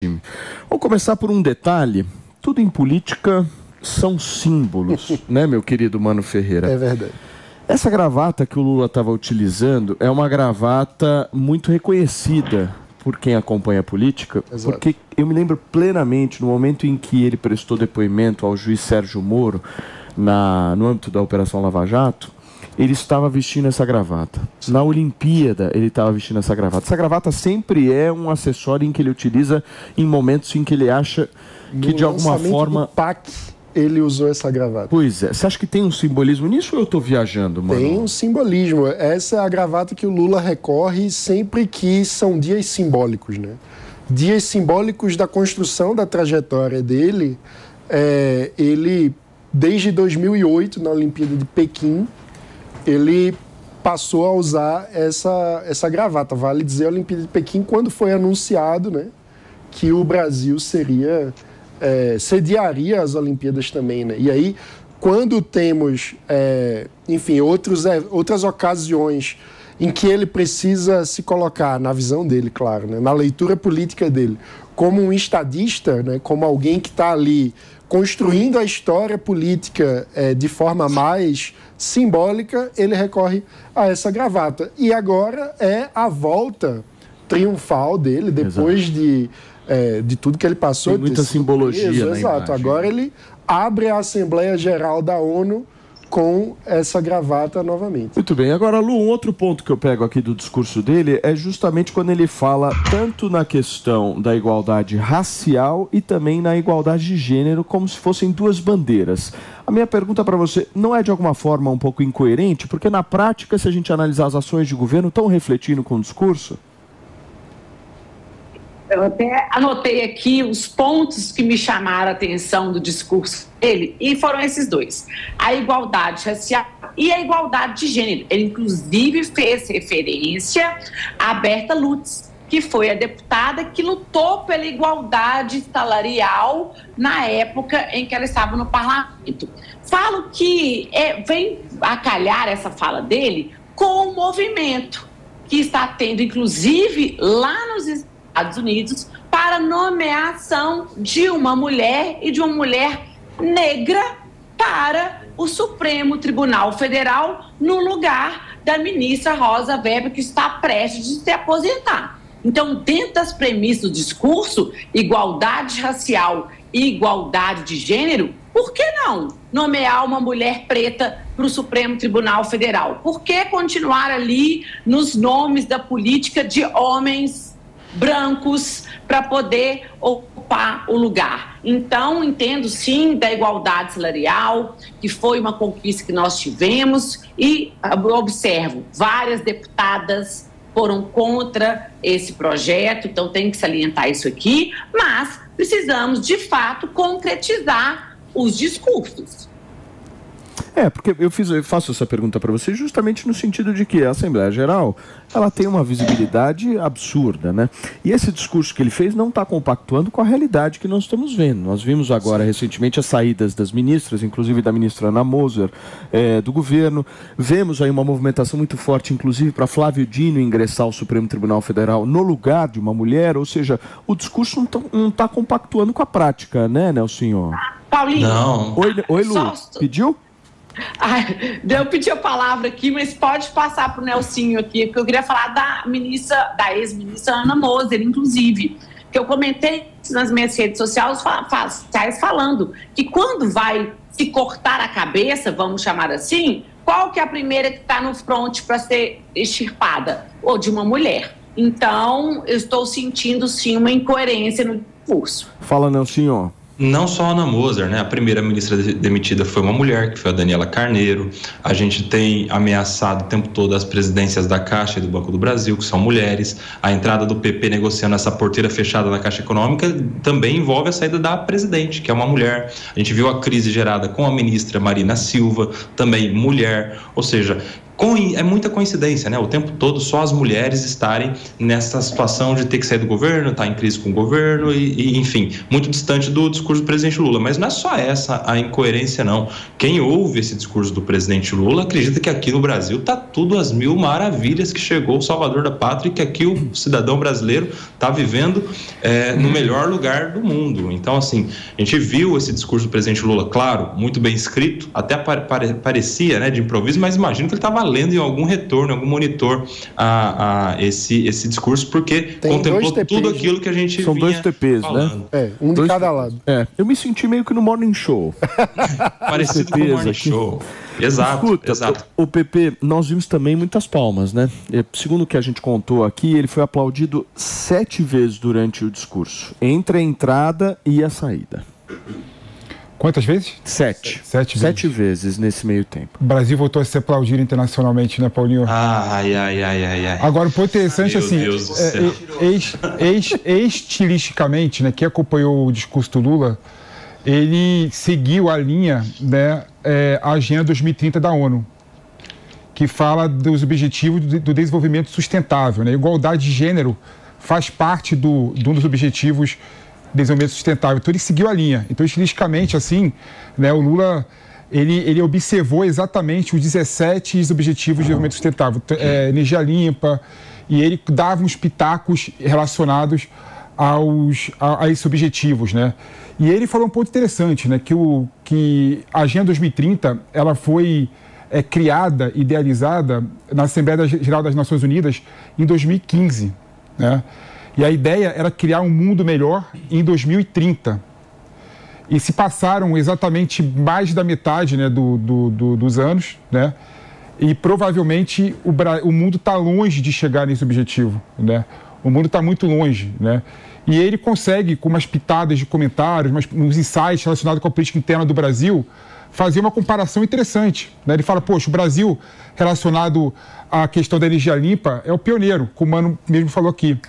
time. Vou começar por um detalhe. Tudo em política são símbolos, né, meu querido Mano Ferreira? É verdade. Essa gravata que o Lula estava utilizando é uma gravata muito reconhecida por quem acompanha a política, Exato. Porque eu me lembro plenamente, no momento em que ele prestou depoimento ao juiz Sérgio Moro, no âmbito da Operação Lava Jato, ele estava vestindo essa gravata. Na Olimpíada, ele estava vestindo essa gravata. Essa gravata sempre é um acessório em que ele utiliza em momentos em que ele acha que, de alguma forma... No PAC, ele usou essa gravata. Pois é. Você acha que tem um simbolismo nisso ou eu estou viajando, mano? Tem um simbolismo. Essa é a gravata que o Lula recorre sempre que são dias simbólicos, né? Dias simbólicos da construção da trajetória dele. Ele, desde 2008, na Olimpíada de Pequim, ele passou a usar essa gravata. Vale dizer, a Olimpíada de Pequim, quando foi anunciado, né, que o Brasil sediaria as Olimpíadas também, né? E aí, quando temos, outras ocasiões em que ele precisa se colocar, na visão dele, claro, né, na leitura política dele, como um estadista, né, como alguém que está ali construindo a história política de forma mais simbólica, ele recorre a essa gravata. E agora é a volta triunfal dele, depois de tudo que ele passou. Tem muita simbologia na exato. imagem. Agora ele abre a Assembleia Geral da ONU com essa gravata novamente. Muito bem. Agora, Lu, um outro ponto que eu pego aqui do discurso dele é justamente quando ele fala tanto na questão da igualdade racial e também na igualdade de gênero, como se fossem duas bandeiras. A minha pergunta para você, não é de alguma forma um pouco incoerente? Porque na prática, se a gente analisar as ações de governo, estão refletindo com o discurso? Eu até anotei aqui os pontos que me chamaram a atenção do discurso dele, e foram esses dois: a igualdade racial e a igualdade de gênero. Ele, inclusive, fez referência a Berta Lutz, que foi a deputada que lutou pela igualdade salarial na época em que ela estava no parlamento. Falo que vem a calhar essa fala dele com o movimento que está tendo, inclusive, lá nos Estados Unidos, para nomeação de uma mulher e de uma mulher negra para o Supremo Tribunal Federal, no lugar da ministra Rosa Weber, que está prestes a se aposentar. Então, dentro das premissas do discurso, igualdade racial e igualdade de gênero, por que não nomear uma mulher preta para o Supremo Tribunal Federal? Por que continuar ali nos nomes da política de homens brancos para poder ocupar o lugar? Então, entendo sim da igualdade salarial, que foi uma conquista que nós tivemos, e observo, várias deputadas foram contra esse projeto, então tem que salientar isso aqui, mas precisamos, de fato, concretizar os discursos. Porque eu faço essa pergunta para você justamente no sentido de que a Assembleia Geral, ela tem uma visibilidade absurda, né? E esse discurso que ele fez não está compactuando com a realidade que nós estamos vendo. Nós vimos agora, recentemente, as saídas das ministras, inclusive da ministra Ana Moser, do governo. Vemos aí uma movimentação muito forte, inclusive, para Flávio Dino ingressar ao Supremo Tribunal Federal no lugar de uma mulher, ou seja, o discurso não está compactuando com a prática, né, Nelsinho? Paulinho. Não. Oi, Lu, pediu? Eu pedi a palavra aqui, mas pode passar para o Nelsinho aqui, porque eu queria falar da ex-ministra Ana Moser, inclusive, que eu comentei nas minhas redes sociais falando que quando vai se cortar a cabeça, vamos chamar assim, qual que é a primeira que está no front para ser extirpada? Ou de uma mulher. Então, eu estou sentindo, sim, uma incoerência no discurso. Fala, Nelsinho. Não só a Ana Moser, né? A primeira ministra demitida foi uma mulher, que foi a Daniela Carneiro. A gente tem ameaçado o tempo todo as presidências da Caixa e do Banco do Brasil, que são mulheres. A entrada do PP negociando essa porteira fechada na Caixa Econômica também envolve a saída da presidente, que é uma mulher. A gente viu a crise gerada com a ministra Marina Silva, também mulher. Ou seja, É muita coincidência, né? O tempo todo só as mulheres estarem nessa situação de ter que sair do governo, estar em crise com o governo e enfim, muito distante do discurso do presidente Lula. Mas não é só essa a incoerência, não. Quem ouve esse discurso do presidente Lula acredita que aqui no Brasil está tudo às mil maravilhas, que chegou o salvador da pátria e que aqui o cidadão brasileiro está vivendo no melhor lugar do mundo. Então, assim, a gente viu esse discurso do presidente Lula, claro, muito bem escrito, até parecia, né, de improviso, mas imagino que ele estava lendo em algum retorno, em algum monitor esse discurso, porque tem contemplou tudo aquilo que a gente são vinha 2 TPs, falando. né? Um de cada lado. Eu me senti meio que no Morning Show. Parecido com o Morning Show. Exato, Escuta, exato. O PP, nós vimos também muitas palmas, né? Segundo o que a gente contou aqui, ele foi aplaudido 7 vezes durante o discurso, entre a entrada e a saída. Quantas vezes? 7. 7 vezes nesse meio tempo. O Brasil voltou a ser aplaudido internacionalmente, né, Paulinho? Ai. Agora, o ponto interessante, Meu assim, Deus do céu. estilisticamente, né, quem acompanhou o discurso do Lula, ele seguiu a linha, né, a Agenda 2030 da ONU, que fala dos objetivos do desenvolvimento sustentável, né? Igualdade de gênero faz parte de um dos objetivos desenvolvimento sustentável. Então ele seguiu a linha. Então, estilisticamente, assim, né, o Lula ele observou exatamente os 17 objetivos de desenvolvimento sustentável, energia limpa, e ele dava uns pitacos relacionados a esses objetivos, né? E ele falou um ponto interessante, né, que a Agenda 2030 ela foi criada, idealizada na Assembleia Geral das Nações Unidas em 2015, né? E a ideia era criar um mundo melhor em 2030. E se passaram exatamente mais da metade, né, dos anos, né? E provavelmente o mundo está longe de chegar nesse objetivo, né? O mundo está muito longe, né? E ele consegue, com umas pitadas de comentários, uns insights relacionados com a política interna do Brasil, fazer uma comparação interessante, né? Ele fala, poxa, o Brasil, relacionado à questão da energia limpa, é o pioneiro, como o Mano mesmo falou aqui,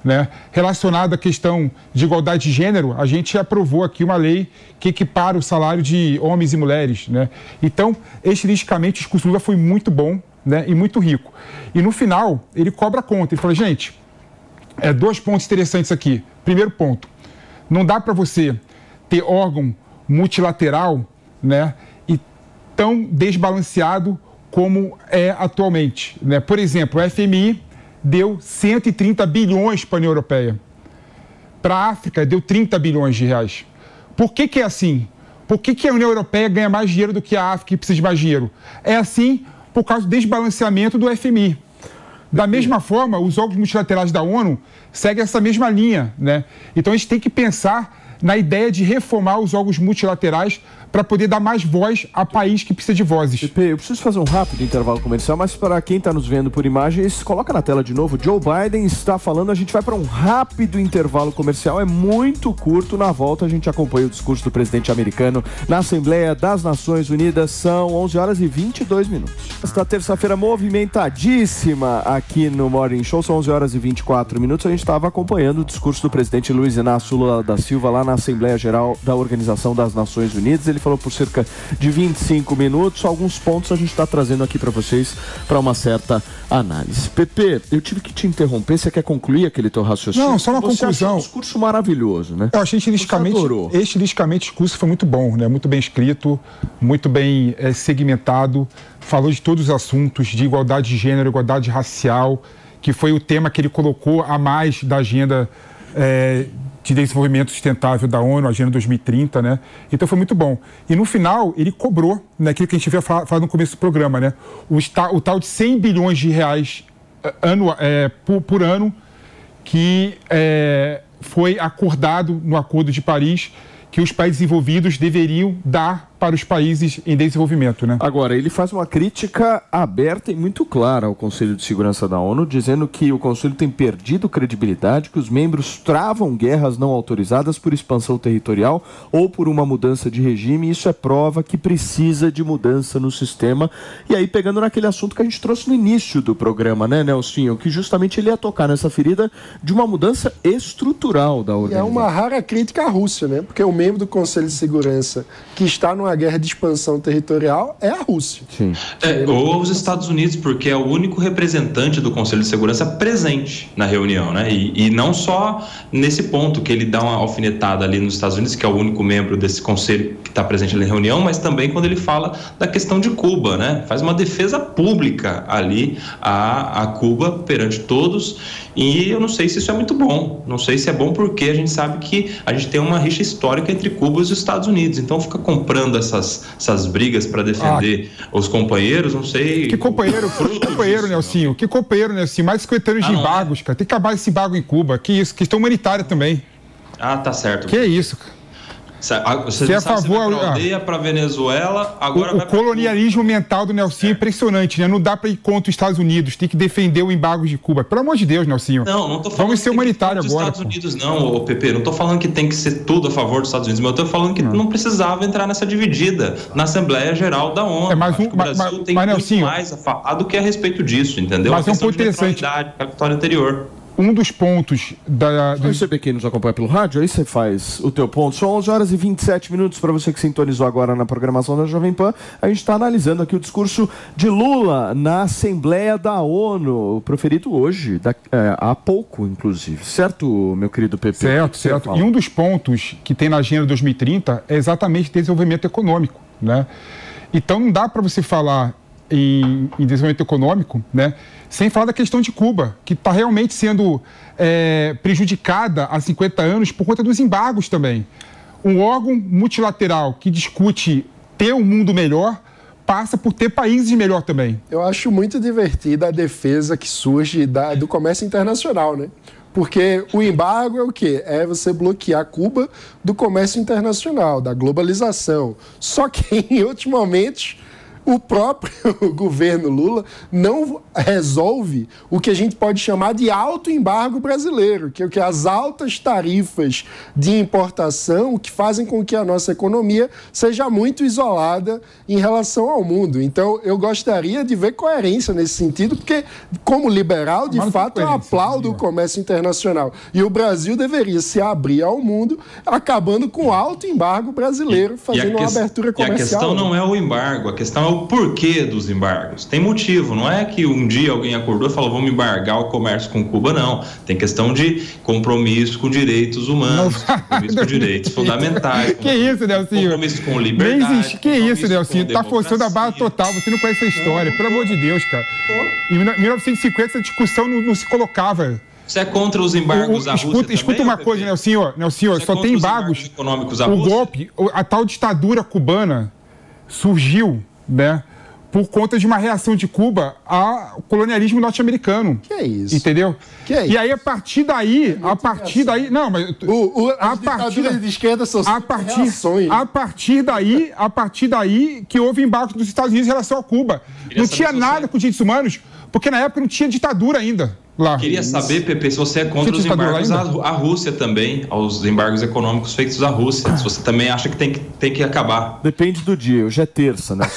né? Relacionado à questão de igualdade de gênero, a gente aprovou aqui uma lei que equipara o salário de homens e mulheres, né? Então, estilisticamente, o discurso do Lula foi muito bom, né, e muito rico. E no final, ele cobra a conta. Ele fala, gente, 2 pontos interessantes aqui. Primeiro ponto, não dá para você ter órgão multilateral, né, e tão desbalanceado como é atualmente, né? Por exemplo, o FMI deu 130 bilhões para a União Europeia. Para a África, deu 30 bilhões de reais. Por que é assim? Por que a União Europeia ganha mais dinheiro do que a África e precisa de mais dinheiro? É assim por causa do desbalanceamento do FMI. Da mesma forma, os órgãos multilaterais da ONU seguem essa mesma linha, né? Então, a gente tem que pensar na ideia de reformar os órgãos multilaterais para poder dar mais voz a país que precisa de vozes. Pepe, eu preciso fazer um rápido intervalo comercial, mas para quem está nos vendo por imagens, coloca na tela de novo. Joe Biden está falando, a gente vai para um rápido intervalo comercial, é muito curto. Na volta a gente acompanha o discurso do presidente americano na Assembleia das Nações Unidas. São 11h22. Esta terça-feira movimentadíssima aqui no Morning Show, são 11h24. A gente estava acompanhando o discurso do presidente Luiz Inácio Lula da Silva lá na Assembleia Geral da Organização das Nações Unidas. Ele falou por cerca de 25 minutos. Alguns pontos a gente está trazendo aqui para vocês para uma certa análise. Pepe, eu tive que te interromper. Você quer concluir aquele teu raciocínio? Não, só uma conclusão. Achou um discurso maravilhoso, né? Eu achei estilisticamente o discurso foi muito bom, né? Muito bem escrito, muito bem segmentado. Falou de todos os assuntos, de igualdade de gênero, igualdade racial, que foi o tema que ele colocou a mais da agenda de desenvolvimento sustentável da ONU, a Agenda 2030, né? Então foi muito bom. E no final, ele cobrou, né, aquilo que a gente havia falado no começo do programa, né? O tal de 100 bilhões de reais por ano que foi acordado no Acordo de Paris, que os países desenvolvidos deveriam dar para os países em desenvolvimento, né? Agora, ele faz uma crítica aberta e muito clara ao Conselho de Segurança da ONU, dizendo que o Conselho tem perdido credibilidade, que os membros travam guerras não autorizadas por expansão territorial ou por uma mudança de regime, e isso é prova que precisa de mudança no sistema. E aí, pegando naquele assunto que a gente trouxe no início do programa, né, Nelsinho, que justamente ele ia tocar nessa ferida de uma mudança estrutural da organização. E é uma rara crítica à Rússia, né? Porque o membro do Conselho de Segurança que está numa uma guerra de expansão territorial é a Rússia. Sim. Ou os Estados Unidos, porque é o único representante do Conselho de Segurança presente na reunião, né? E não só nesse ponto, que ele dá uma alfinetada ali nos Estados Unidos, que é o único membro desse conselho que está presente ali na reunião, mas também quando ele fala da questão de Cuba, né? Faz uma defesa pública ali a Cuba perante todos, e eu não sei se isso é muito bom. Não sei se é bom porque a gente sabe que a gente tem uma rixa histórica entre Cuba e os Estados Unidos, então fica comprando essas brigas para defender os companheiros, não sei... Que companheiro, Nelsinho, que companheiro, Nelsinho, mais de 50 anos de embargos, cara, tem que acabar esse embargo em Cuba, que isso, questão humanitária também. Tá certo. Que isso, cara. Você é a favor da aldeia para Venezuela, agora o colonialismo mental do Nelsinho é impressionante, né? Não dá para ir contra os Estados Unidos, tem que defender o embargo de Cuba. Pelo amor de Deus, Nelsinho. Não tô falando vamos ser humanitário agora. Estados Unidos não, Pepe, não tô falando que tem que ser tudo a favor dos Estados Unidos, mas eu tô falando que não precisava entrar nessa dividida na Assembleia Geral da ONU. O Brasil tem muito mais a falar do que a respeito disso, entendeu? Mas é um ponto interessante. Capital anterior. Um dos pontos Você que nos acompanha pelo rádio, aí você faz o teu ponto. São 11h27 para você que sintonizou agora na programação da Jovem Pan. A gente está analisando aqui o discurso de Lula na Assembleia da ONU, proferido hoje, há pouco, inclusive. Certo, meu querido Pepe? Certo. E um dos pontos que tem na Agenda 2030 é exatamente desenvolvimento econômico, né? Então não dá para você falar em desenvolvimento econômico, né, sem falar da questão de Cuba, que está realmente sendo prejudicada há 50 anos por conta dos embargos também. Um órgão multilateral que discute ter um mundo melhor passa por ter países melhor também. Eu acho muito divertida a defesa que surge do comércio internacional, né? Porque o embargo é o quê? É você bloquear Cuba do comércio internacional, da globalização. Só que em outros momentos o próprio governo Lula não resolve o que a gente pode chamar de alto embargo brasileiro, que é o que as altas tarifas de importação que fazem com que a nossa economia seja muito isolada em relação ao mundo. Então, eu gostaria de ver coerência nesse sentido, porque, como liberal, de fato, eu aplaudo o comércio internacional. E o Brasil deveria se abrir ao mundo, acabando com o alto embargo brasileiro, fazendo uma abertura comercial. E a questão não é o embargo, a questão é o porquê dos embargos. Tem motivo, não é que um dia alguém acordou e falou vamos embargar o comércio com Cuba, não. Tem questão de compromisso com direitos humanos, compromisso com direitos fundamentais. Que isso, Nelsinho? Compromisso com liberdade. Que isso, Nelsinho? Tá forçando a barra total, você não conhece a história, pelo amor de Deus, cara. Em 1950 essa discussão não se colocava. Você é contra os embargos à Rússia Escuta uma coisa, Nelsinho, só tem embargos econômicos à Rússia? O golpe, a tal ditadura cubana surgiu, né, por conta de uma reação de Cuba ao colonialismo norte-americano. Que é isso? Entendeu? Que é isso? E aí, a partir daí, não, mas as ditaduras de esquerda são reações. A partir daí que houve embarque dos Estados Unidos em relação a Cuba. Não tinha nada com direitos humanos, porque na época não tinha ditadura ainda. Lá. Queria saber, Pepe, se você é contra os embargos à Rússia também, aos embargos econômicos feitos à Rússia. Se você também acha que tem que acabar. Depende do dia, hoje é terça, né?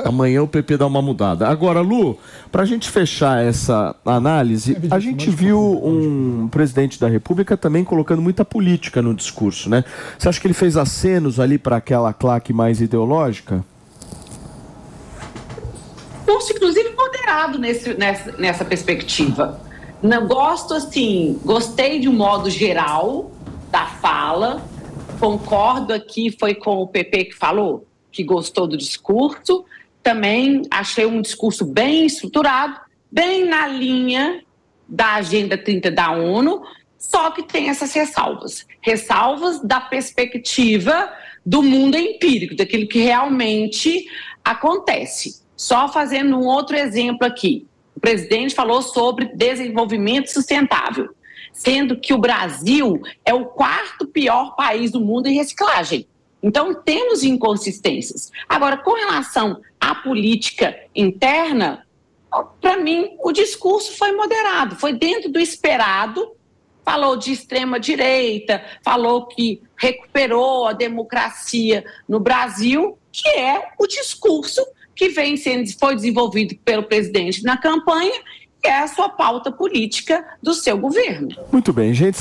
Amanhã o Pepe dá uma mudada. Agora, Lu, para a gente fechar essa análise, a gente viu um presidente da República também colocando muita política no discurso, né? Você acha que ele fez acenos ali para aquela claque mais ideológica? Inclusive moderado nessa perspectiva. Não gosto assim, gostei de um modo geral da fala, concordo aqui, foi com o Pepe que falou, que gostou do discurso, também achei um discurso bem estruturado, bem na linha da Agenda 30 da ONU, só que tem essas ressalvas da perspectiva do mundo empírico, daquilo que realmente acontece. Só fazendo um outro exemplo aqui. O presidente falou sobre desenvolvimento sustentável, sendo que o Brasil é o 4º pior país do mundo em reciclagem. Então, temos inconsistências. Agora, com relação à política interna, para mim, o discurso foi moderado, foi dentro do esperado, falou de extrema-direita, falou que recuperou a democracia no Brasil, que é o discurso que foi desenvolvido pelo presidente na campanha, que é a sua pauta política do seu governo. Muito bem, gente.